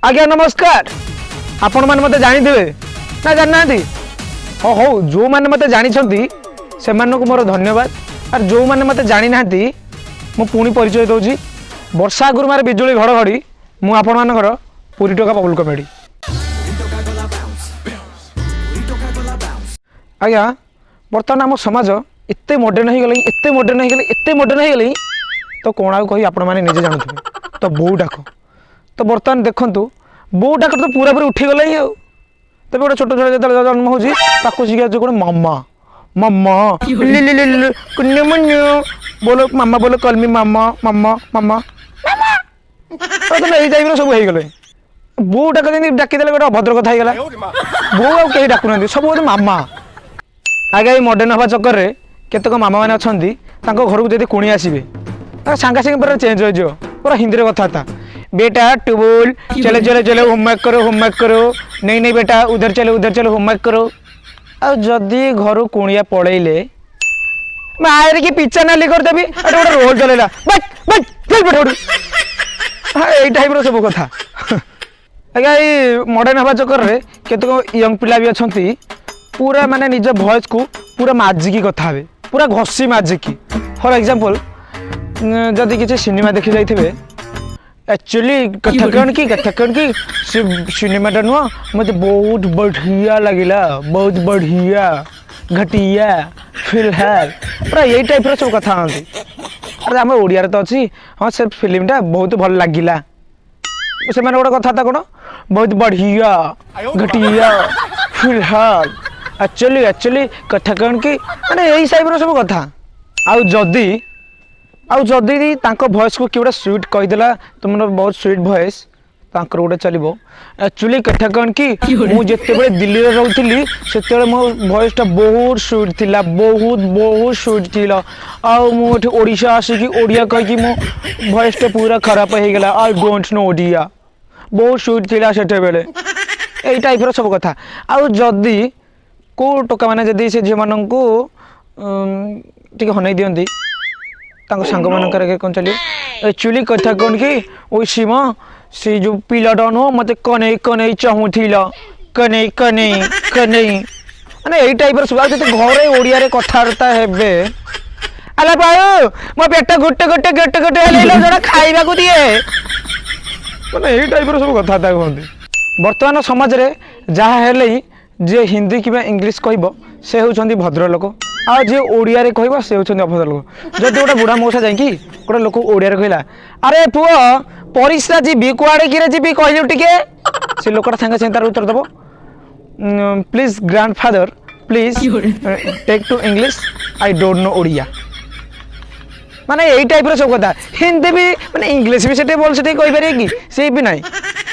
आज्ञा नमस्कार। आपण मैंने मत जानी थे ना जाना हाँ हौ जो मैंने मत जानी से मोर धन्यवाद और जो मैंने मत जानी ना मु पुणी परिचय दूसरी वर्षा गुरुमार बिजुली घड़घड़ी मु आपण मानकर पुरी टोका बबुल कमेडी। आज्ञा बर्तमान आम समाज एत मॉडर्न हो गले एत मॉडर्न हो गले एत मॉडर्न हो गले तो कौन आउ कही आपण मैंने निजे जानुवे तो बो डाक तो बर्तमान देखु बो डाक तो पूरा पूरी उठी गले ही तब गोटे छोट छोट जो जन्म होगी शिखा गोटे मामा मामा बोलो मामा बोलो कलमी मामा मामा मामा यही टाइप सब हो गले बो डाक डाकिदेले गोटे अभद्र कथा होगा बो आ कहीं डाकुना सब बोलते मामा। आगे ये मॉडर्न हवा चक्कर में केतक मामा मैंने अच्छा घर को जब कुणी आसवे सांगे सांगे पूरा चेंज हो पूरा हिंदी कथबार्ता बेटा टूबुल चलो चलो चलो होमवर्क करो नहीं नहीं बेटा उधर चलो होमवर्क करो। आ जदि घर कुणिया पड़ेले मारे की पिछा नाली करदेवी गोटे रोल चलेगा यही टाइप सब कथा। आज्ञा ये मॉडर्न हवा चक्कर में केतक यंग पिला भी अच्छा पूरा माने निज भॉइस को पूरा माजिकी कथा हे पूरा घसी माजिकी। फॉर एग्जांपल जदि किसी सिनेमा देखी जाइए एक्चुअली कथा कौन की सिनेमाटा नुह मत बहुत बढ़िया लगिला बहुत बढ़िया घटिया फिलहाल पूरा यही टाइप सब कथा हाँ अरे आम ओडिया तो अच्छी हाँ से फिल्मटा बहुत भल लगिला से मैंने गोटे कथा कौन बहुत बढ़िया घटिया फिलहाल एक्चुअली कथा कौन कि मैंने यही टाइप सब कथा आउ जदि भॉइस को किए स्वीट कहीदेला तुम बहुत स्वीट भॉइस गोटे चलो एक्चुअली कथा कौन कि मुझे दिल्ली में रोली से मो भॉइसटा बहुत स्वीट थिला बहुत बहुत स्वीट थिला ओडिशा आसिकी ओडिया कहीकि मो भॉइसटा पूरा खराब हो गला आई डोंट नो ओडिया बहुत स्वीट थिला सेटे बेले यही टाइप सब कथा। आउ जदि को टोका मैंने जदि से झी मानू टे हनई दिखती सांग मान कौन चलिए एक्चुअली कथा कौन कि ओ सीमा से जो पिलाटा नुह मत कने कने चाहूला कने कने कने मैंने यही टाइप सब घरे ओडिया कथबार्ता हे अला पाओ मो पेट गोटे गोटे गोटे गोटे जरा खाइबा को दिए मैंने यही टाइप सब कथबार्ता कहते। बर्तमान समाज रे जहाँ हेले जे हिंदी कि इंग्लिश कहब से होती भद्रलोक आ जी ओडिया रे कहबा से होती अभद्र लोक। जदि गोटे बुढ़ा मौसा जाकि गोटे लोक ओडिया कहला अरे पुओ परिस्रा जीवी कुआड़े कि जीवी कहलु टिके से लोकटा सागे सागे तार उत्तर दब please grandfather please take to English I don't know Odia माने यही टाइप सब कथा। हिंदी भी माने इंग्लिश भी से बोल से कहीपर कि से भी ना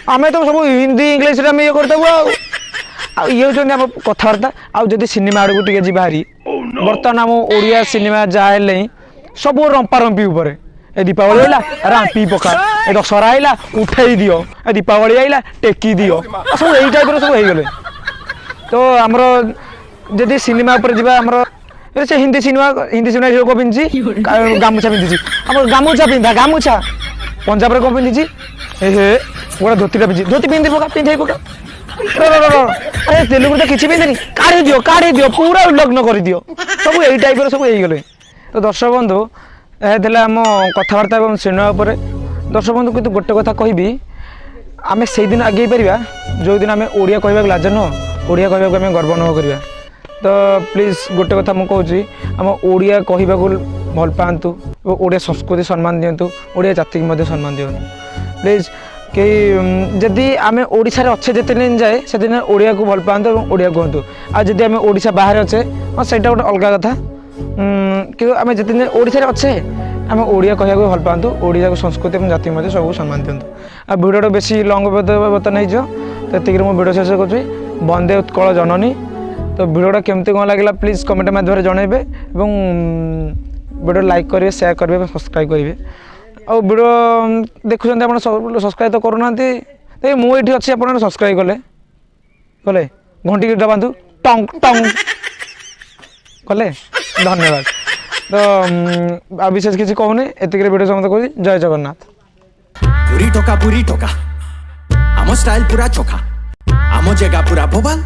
आम तो सब हिंदी इंग्लिश ये करदेबू ये होम कथबार्ता। आउ जदि सिनेमा आड़ को जी बाहरी बर्तमान आम ओडिया सिनेमा जहाँ सब रंपारंपी उपर ए दीपावली आइला रांपी पका ए दशहरा आइला उठे दियो ए दीपावली आइला टेकी दियो सब यही टाइप सब हो गले। तो आमर जदि सिनेमा उपर जा आमर से हिंदी सिनेमा झील को पिंधि गामुछा पिंधि आम गामुछा पिंधा गामुछा पंजाब कौन पिंधि हे गोटे धोतीटा पिंधि धोती पिंधि पका पिंधे पका अरे तेलुगु तो किसी पिंधे काढ़ी दियो पूरा उल्लग्न कर दियो सब यही टाइप सब हो गले। तो दर्शक बंधु यह आम कथबार्ता और सिनेमा उपर दर्शक बंधु कितु गोटे कथा कहबी आम से दिन आगे पारिबा जो दिन आम ओडिया कहवाक लाज नुह ओडिया कहवाक आम गर्व अनुभव करवा। तो प्लीज गोटे कथा मुझे कहूँ आम ओडिया कहवाक भल पातु ओडिया संस्कृति सम्मान दिंतु ओडिया जाति की सम्मान दिंतु प्लीज कि जदि आम ओडिशा रे अच्छे जिते दिन जाए से दिन ओडिया को भल पातु और ओडिया कहतु आ जदि आम ओडिशा बाहर अच्छे हाँ से गोटे अलग कथा कि आम जिते दिन ओडिशा रे अच्छे आम ओडिया कहवाक भल पातु ओडिया को संस्कृति और जाति सब सम्मान दिंतु। आ भिडियो बेसी लंग बर्तन हो तो मो भिडियो शेष कर वंदे उत्कल जननी। तो भिडियोटा केमती कौन लगे प्लीज कमेंट माध्यम जनइबे और भिडियो लाइक करेंगे शेयर करेंगे सब्सक्राइब करेंगे और भिडियो देखुं आप सब्सक्राइब तो करूना मुझे अच्छी आप सब्सक्राइब कले कले घंटी दबातु टंग टंग कले धन्यवाद। तो विशेष किसी कहूनी एतिक भिडियो समस्त कहूँ जय जगन्नाथ। पूरी टोका आम स्टाइल पूरा चोखा आम जगह पूरा भोपाल